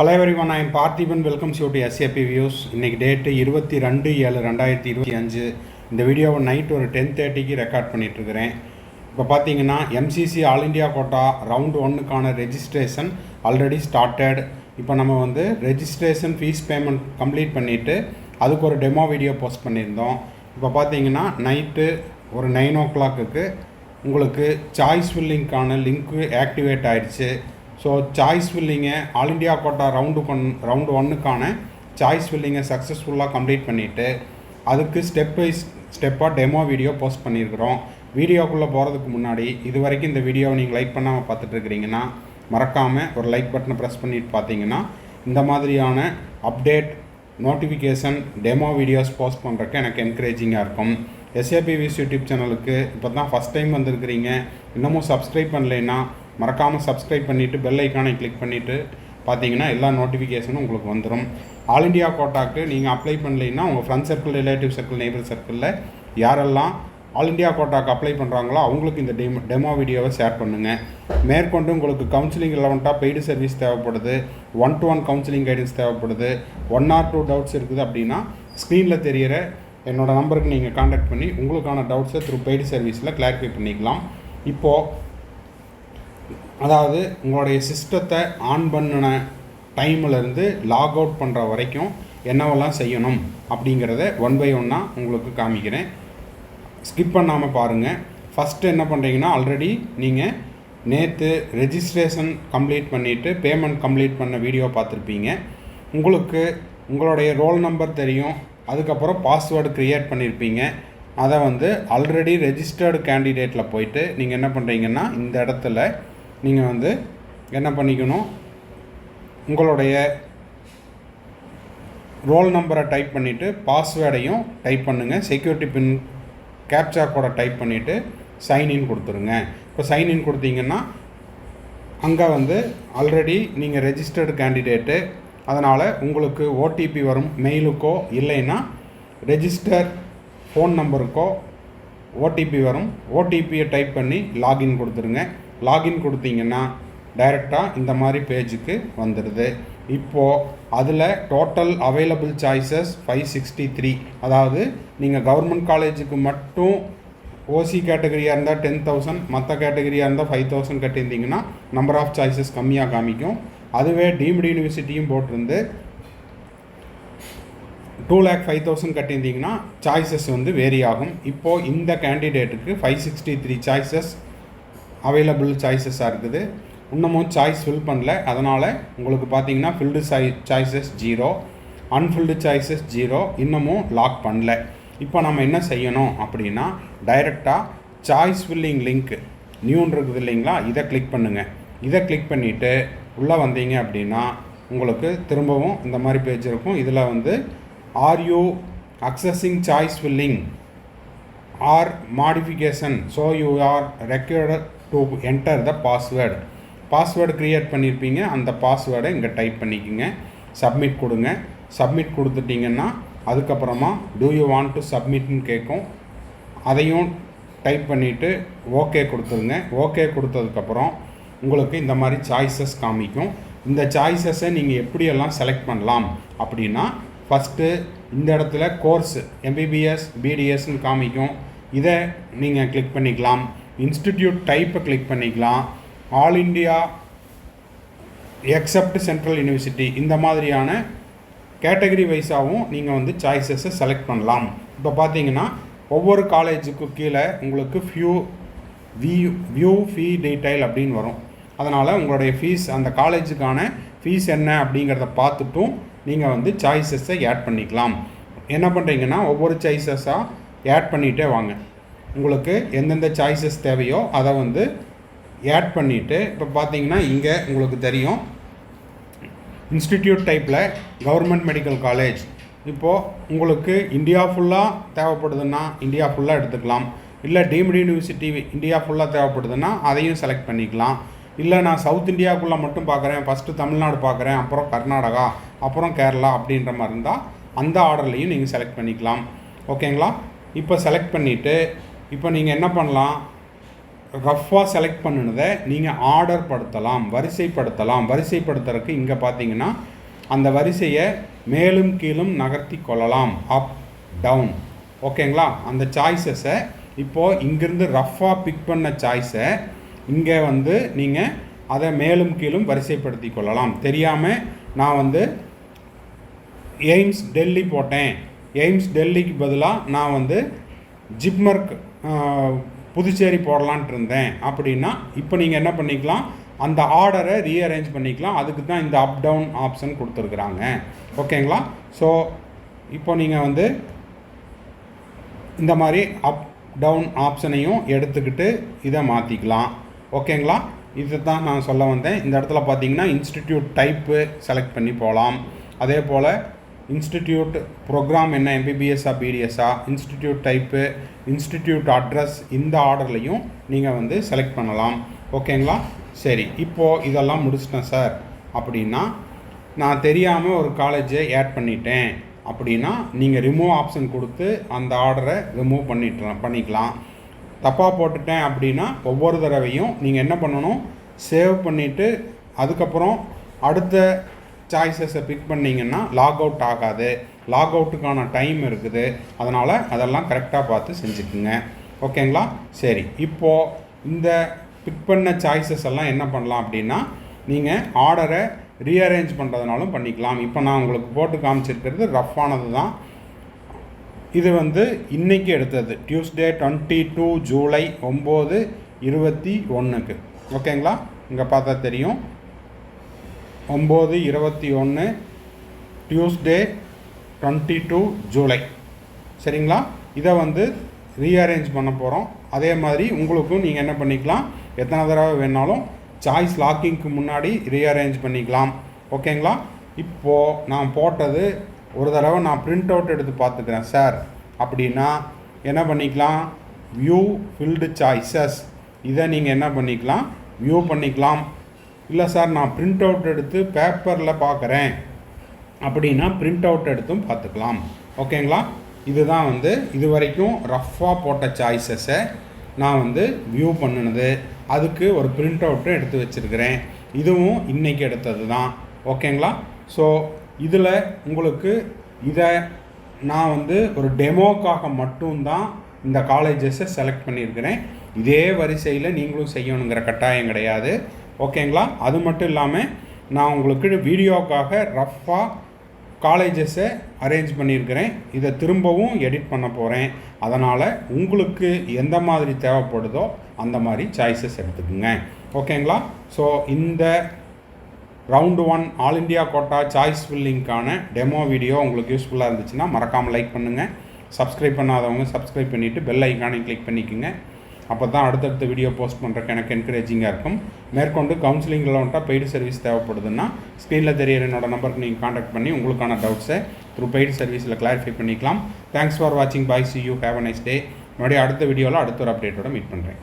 Hello everyone, I am Parthiban. Welcomes you to SAP Views. இன்னைக்கு date 22/7/2025. இந்த வீடியோவை night ஒரு 10:30க்கு ரெக்கார்ட் பண்ணிட்டு இருக்கிறேன். இப்போ பார்த்தீங்கன்னா MCC all India quota round 1க்கான ரெஜிஸ்ட்ரேஷன் ஆல்ரெடி ஸ்டார்டட். இப்போ நம்ம வந்து ரெஜிஸ்ட்ரேஷன் ஃபீஸ் பேமெண்ட் கம்ப்ளீட் பண்ணிவிட்டு அதுக்கு ஒரு டெமோ வீடியோ போஸ்ட் பண்ணியிருந்தோம். இப்போ பார்த்தீங்கன்னா நைட்டு ஒரு 9 o'clock உங்களுக்கு சாய்ஸ் ஃபில்லிங்க்கான லிங்க்கு ஆக்டிவேட் ஆகிடுச்சு. ஸோ சாய்ஸ் ஃபில்லிங்கை ஆல் இண்டியா கோட்டா ரவுண்டு 1க்கான சாய்ஸ் ஃபில்லிங்கை சக்ஸஸ்ஃபுல்லாக கம்ப்ளீட் பண்ணிவிட்டு அதுக்கு ஸ்டெப் வைஸ் ஸ்டெப்பாக டெமோ வீடியோ போஸ்ட் பண்ணியிருக்கிறோம். வீடியோக்குள்ளே போகிறதுக்கு முன்னாடி இது வரைக்கும் இந்த வீடியோவை நீங்கள் லைக் பண்ணாமல் பார்த்துட்ருக்கிறீங்கன்னா மறக்காமல் ஒரு லைக் பட்டனை ப்ரெஸ் பண்ணிட்டு பார்த்தீங்கன்னா இந்த மாதிரியான update notification demo videos post பண்ணுறதுக்கு எனக்கு என்கரேஜிங்காக இருக்கும். எஸ்ஏபி வியூஸ் யூடியூப் சேனலுக்கு இப்போ தான் ஃபஸ்ட் டைம் வந்திருக்கிறீங்க, இன்னமும் சப்ஸ்கிரைப் பண்ணலைன்னா மறக்காமல் சப்ஸ்கிரைப் பண்ணிவிட்டு பெல் ஐக்கானை கிளிக் பண்ணிவிட்டு பார்த்தீங்கன்னா எல்லா நோட்டிஃபிகேஷனும் உங்களுக்கு வந்துடும். ஆல் இண்டியா கோட்டாக்கு நீங்கள் அப்ளை பண்ணலைன்னா உங்கள் friend circle, relative circle, neighbour சர்க்கிளில் யாரெல்லாம் ஆல் இண்டியா கோட்டாக்கு அப்ளை பண்ணுறாங்களோ அவங்களுக்கு இந்த டெமோ வீடியோவை ஷேர் பண்ணுங்கள். மேற்கொண்டு உங்களுக்கு கவுன்சிலிங் ரெலவெண்ட்டாக பெய்டு சர்வீஸ் தேவைப்படுது, 1-to-1 கவுன்சிலிங் கைடன்ஸ் தேவைப்படுது, 1 or 2 டவுட்ஸ் இருக்குது அப்படின்னா ஸ்க்ரீனில் தெரிகிற என்னோடய நம்பருக்கு நீங்கள் காண்டாக்ட் பண்ணி உங்களுக்கான டவுட்ஸை த்ரூ பெய்டு சர்வீஸில் கிளாரிஃபை பண்ணிக்கலாம். இப்போது அதாவது உங்களுடைய சிஸ்டத்தை ஆன் பண்ணின டைமிலேருந்து லாக் அவுட் பண்ணுற வரைக்கும் என்னவெல்லாம் செய்யணும் அப்படிங்கிறத 1 by 1 உங்களுக்கு காமிக்கிறேன். ஸ்கிப் பண்ணாமல் பாருங்கள். ஃபஸ்ட்டு என்ன பண்ணுறீங்கன்னா, ஆல்ரெடி நீங்கள் நேற்று ரெஜிஸ்ட்ரேஷன் கம்ப்ளீட் பண்ணிவிட்டு பேமெண்ட் கம்ப்ளீட் பண்ண வீடியோ பார்த்துருப்பீங்க. உங்களுக்கு உங்களுடைய ரோல் நம்பர் தெரியும், அதுக்கப்புறம் பாஸ்வேர்டு க்ரியேட் பண்ணியிருப்பீங்க. அதை வந்து ஆல்ரெடி ரெஜிஸ்டர்டு கேண்டிடேட்டில் போயிட்டு நீங்கள் என்ன பண்ணுறீங்கன்னா, இந்த இடத்துல நீங்கள் வந்து என்ன பண்ணிக்கணும், உங்களுடைய ரோல் நம்பரை டைப் பண்ணிவிட்டு பாஸ்வேர்டையும் டைப் பண்ணுங்கள். செக்யூரிட்டி பின் கேப்சா கோடை டைப் பண்ணிவிட்டு சைன்இன் கொடுத்துருங்க. இப்போ சைன்இன் கொடுத்தீங்கன்னா அங்கே வந்து ஆல்ரெடி நீங்கள் ரெஜிஸ்டர்டு கேண்டிடேட்டு, அதனால் உங்களுக்கு ஓடிபி வரும் மெயிலுக்கோ, இல்லைன்னா ரெஜிஸ்டர் ஃபோன் நம்பருக்கோ ஓடிபி வரும். ஓடிபியை டைப் பண்ணி லாகின் கொடுத்துருங்க. லாகின் கொடுத்தீங்கன்னா டைரெக்டாக இந்த மாதிரி பேஜுக்கு வந்துடுது. இப்போது அதில் டோட்டல் அவைலபிள் சாய்ஸஸ் 563. அதாவது நீங்கள் கவர்மெண்ட் காலேஜுக்கு மட்டும் ஓசி கேட்டகரியாக இருந்தால் 10,000, மற்ற கேட்டகரியாக இருந்தால் 5,000 கட்டியிருந்தீங்கன்னா நம்பர் ஆஃப் சாய்ஸஸ் கம்மியாக காமிக்கும். அதுவே டீம்டு யூனிவர்சிட்டியும் போட்டிருந்து 2,05,000 கட்டியிருந்தீங்கன்னா சாய்ஸஸ் வந்து வேரி ஆகும். இப்போது இந்த கேண்டிடேட்டுக்கு 563 சாய்ஸஸ் அவைலபிள் சாய்ஸஸாக இருக்குது. இன்னமும் சாய்ஸ் ஃபில் பண்ணல, அதனால் உங்களுக்கு பார்த்தீங்கன்னா ஃபில்டு சாய்ஸஸ் 0, அன்ஃபில்டு சாய்ஸஸ் 0, இன்னமும் லாக் பண்ணல. இப்போ நம்ம என்ன செய்யணும் அப்படின்னா, டைரெக்டாக சாய்ஸ் ஃபில்லிங் லிங்க் நியூன்னு இருக்குது இல்லைங்களா, இதை கிளிக் பண்ணுங்கள். இதை கிளிக் பண்ணிவிட்டு உள்ளே வந்தீங்க அப்படின்னா உங்களுக்கு திரும்பவும் இந்த மாதிரி பேஜ் இருக்கும். இதில் வந்து are you accessing choice filling or modification, so you are required to enter the password create பண்ணியிருப்பீங்க. அந்த பாஸ்வேர்டை இங்கே டைப் பண்ணிக்கோங்க. சப்மிட் கொடுங்க. சப்மிட் கொடுத்துட்டிங்கன்னா அதுக்கப்புறமா டூ யூ வாண்ட் டு சப்மிட்னு கேட்கும். அதையும் டைப் பண்ணிவிட்டு ஓகே கொடுத்துருங்க. ஓகே கொடுத்ததுக்கப்புறம் உங்களுக்கு இந்த மாதிரி சாய்ஸஸ் காமிக்கும். இந்த சாய்ஸஸை நீங்கள் எப்படியெல்லாம் செலக்ட் பண்ணலாம் அப்படின்னா, ஃபஸ்ட்டு இந்த இடத்துல கோர்ஸ் எம்பிபிஎஸ் பிடிஎஸ்ன்னு காமிக்கும். இதை நீங்கள் கிளிக் பண்ணிக்கலாம். இன்ஸ்டிடியூட் டைப்பை கிளிக் பண்ணிக்கலாம். All India accept central university, இந்த மாதிரியான கேட்டகரி வைஸாகவும் நீங்கள் வந்து சாய்ஸஸை செலக்ட் பண்ணலாம். இப்போ பார்த்தீங்கன்னா ஒவ்வொரு காலேஜுக்கு கீழே உங்களுக்கு வியூ ஃபீ டீட்டெயில் அப்படின்னு வரும். அதனால் உங்களுடைய ஃபீஸ், அந்த காலேஜுக்கான ஃபீஸ் என்ன அப்படிங்கிறத பார்த்துட்டும் நீங்கள் வந்து சாய்ஸஸை ஆட் பண்ணிக்கலாம். என்ன பண்ணுறீங்கன்னா, ஒவ்வொரு சாய்ஸஸாக ஆட் பண்ணிகிட்டே வாங்க. உங்களுக்கு எந்தெந்த சாய்ஸஸ் தேவையோ அதை வந்து ஆட் பண்ணிவிட்டு, இப்போ பார்த்தீங்கன்னா இங்கே உங்களுக்கு தெரியும் இன்ஸ்டிடியூட் டைப்பில் கவர்மெண்ட் மெடிக்கல் காலேஜ். இப்போது உங்களுக்கு இந்தியா ஃபுல்லாக தேவைப்படுதுன்னா இந்தியா ஃபுல்லாக எடுத்துக்கலாம். இல்லை டீம்டு யூனிவர்சிட்டி இந்தியா ஃபுல்லாக தேவைப்படுதுன்னா அதையும் செலக்ட் பண்ணிக்கலாம். இல்லை நான் சவுத் இந்தியாவுக்குள்ளே மட்டும் பார்க்குறேன், ஃபஸ்ட்டு தமிழ்நாடு பார்க்குறேன், அப்புறம் கர்நாடகா, அப்புறம் கேரளா அப்படின்ற மாதிரி இருந்தால் அந்த ஆர்டர்லையும் நீங்கள் செலக்ட் பண்ணிக்கலாம். ஓகேங்களா? இப்போ செலக்ட் பண்ணிவிட்டு இப்போ நீங்கள் என்ன பண்ணலாம், ரஃப்பாக செலக்ட் பண்ணினதை நீங்கள் ஆர்டர் படுத்தலாம், வரிசைப்படுத்துறதுக்கு இங்கே பார்த்தீங்கன்னா அந்த வரிசையை மேலும் கீழும் நகர்த்தி கொள்ளலாம், அப் டவுன். ஓகேங்களா? அந்த சாய்ஸஸை இப்போது இங்கேருந்து ரஃப்பாக பிக் பண்ண சாய்ஸை இங்கே வந்து நீங்கள் அதை மேலும் கீழும் வரிசைப்படுத்தி கொள்ளலாம். தெரியாமல் நான் எய்ம்ஸ் டெல்லி போட்டேன், எய்ம்ஸ் டெல்லிக்கு பதிலாக நான் ஜிப்மர்க் புதுச்சேரி போடலான்ட்டு இருந்தேன் அப்படின்னா இப்போ நீங்கள் என்ன பண்ணிக்கலாம், அந்த ஆர்டரை ரீஅரேஞ்ச் பண்ணிக்கலாம். அதுக்கு தான் இந்த அப் டவுன் ஆப்ஷன் கொடுத்துருக்குறாங்க. ஓகேங்களா? ஸோ இப்போ நீங்கள் இந்த மாதிரி அப் டவுன் ஆப்ஷனையும் எடுத்துக்கிட்டு இதை மாற்றிக்கலாம். ஓகேங்களா? இதை தான் நான் சொல்ல வந்தேன். இந்த இடத்துல பார்த்தீங்கன்னா இன்ஸ்டிடியூட் டைப்பு செலக்ட் பண்ணி போகலாம். அதே போல் இன்ஸ்டிடியூட் ப்ரோக்ராம் என்ன, எம்பிபிஎஸ்ஸா பிடிஎஸ்ஸா, இன்ஸ்டிடியூட் டைப்பு, இன்ஸ்டிடியூட் அட்ரஸ், இந்த ஆர்டர்லையும் நீங்கள் செலக்ட் பண்ணலாம். ஓகேங்களா? சரி, இப்போது இதெல்லாம் முடிச்சிட்டேன் சார் அப்படின்னா, நான் தெரியாமல் ஒரு காலேஜை ஆட் பண்ணிட்டேன் அப்படின்னா நீங்கள் ரிமூவ் ஆப்ஷன் கொடுத்து அந்த ஆர்டரை ரிமூவ் பண்ணிக்கலாம். தப்பாக போட்டுட்டேன் அப்படின்னா ஒவ்வொரு தடவையும் நீங்கள் என்ன பண்ணணும், சேவ் பண்ணிவிட்டு அதுக்கப்புறம் அடுத்த சாய்ஸஸை பிக் பண்ணிங்கன்னா லாக் அவுட் ஆகாது. லாக் அவுட்டுக்கான டைம் இருக்குது. அதனால் அதெல்லாம் கரெக்டாக பார்த்து செஞ்சுக்குங்க. ஓகேங்களா? சரி, இப்போது இந்த பிக் பண்ண சாய்ஸஸ் எல்லாம் என்ன பண்ணலாம் அப்படின்னா நீங்கள் ஆர்டரை ரீஅரேஞ்ச் பண்ணுறதுனாலும் பண்ணிக்கலாம். இப்போ நான் உங்களுக்கு போட்டு காமிச்சிருக்கிறது ரஃப்பானது தான். இது இன்றைக்கி எடுத்தது, டியூஸ்டே 22 ஜூலை 9:21. ஓகேங்களா? இங்கே பார்த்தா தெரியும், 9:21 டியூஸ்டே 22 ஜூலை. சரிங்களா? இதை ரீஅரேஞ்ச் பண்ண போகிறோம். அதே மாதிரி உங்களுக்கும் நீங்கள் என்ன பண்ணிக்கலாம், எத்தனை தடவை வேணாலும் சாய்ஸ் லாக்கிங்க்கு முன்னாடி ரீஅரேஞ்ச் பண்ணிக்கலாம். ஓகேங்களா? இப்போது நான் போட்டது ஒரு தடவை நான் பிரிண்ட் அவுட் எடுத்து பார்த்துக்கிறேன் சார் அப்படின்னா என்ன பண்ணிக்கலாம், வியூ ஃபில்டு சாய்ஸஸ், இதை நீங்கள் என்ன பண்ணிக்கலாம், வியூ பண்ணிக்கலாம். இல்லை சார் நான் பிரிண்ட் அவுட் எடுத்து பேப்பரில் பார்க்குறேன் அப்படின்னா பிரிண்ட் அவுட் எடுத்தும் பார்த்துக்கலாம். ஓகேங்களா? இதுதான் இது வரைக்கும் ரஃப்பாக போட்ட சாய்ஸஸை நான் வியூ பண்ணினது. அதுக்கு ஒரு பிரிண்ட் அவுட்டும் எடுத்து வச்சுருக்கிறேன். இதுவும் இன்றைக்கி எடுத்தது தான். ஓகேங்களா? ஸோ இதில் உங்களுக்கு இதை நான் ஒரு டெமோக்காக மட்டும்தான் இந்த காலேஜஸை செலக்ட் பண்ணியிருக்கிறேன். இதே வரிசையில் நீங்களும் செய்யணுங்கிற கட்டாயம் கிடையாது. ஓகேங்களா? அது மட்டும் இல்லாமல் நான் உங்களுக்கு வீடியோக்காக ரஃப்பாக காலேஜஸை அரேஞ்ச் பண்ணியிருக்கிறேன். இதை திரும்பவும் எடிட் பண்ண போகிறேன். அதனால் உங்களுக்கு எந்த மாதிரி தேவைப்படுதோ அந்த மாதிரி சாய்ஸஸ் எடுத்துக்கோங்க. ஓகேங்களா? ஸோ இந்த round 1 all India quota choice ஃபில்லிங்க்கான டெமோ வீடியோ உங்களுக்கு யூஸ்ஃபுல்லாக இருந்துச்சுன்னா மறக்காமல் லைக் பண்ணுங்கள். சப்ஸ்கிரைப் பண்ணாதவங்க சப்ஸ்கிரைப் பண்ணிவிட்டு பெல் ஐக்கானை கிளிக் பண்ணிக்கோங்க. அப்போ தான் அடுத்தடுத்த வீடியோ போஸ்ட் பண்ணுறதுக்கு எனக்கு என்கரேஜிங்காக இருக்கும். மேற்கொண்டு கவுன்சிலிங்கில் பெய்டு சர்வீஸ் தேவைப்படுதுன்னா ஸ்க்ரீனில் தெரியிற என்னோட நம்பருக்கு நீங்கள் காண்டாக்ட் பண்ணி உங்களுக்கான டவுட்ஸை த்ரூ பெய்டு சர்வீஸில் கிளாரிஃபை பண்ணிக்கலாம். தேங்க்ஸ் ஃபார் வாட்சிங். Bye, see you, have a nice day. மறுபடியும் அடுத்த வீடியோவில் அடுத்த ஒரு அப்டேட்டோட மீட் பண்ணுறேன்.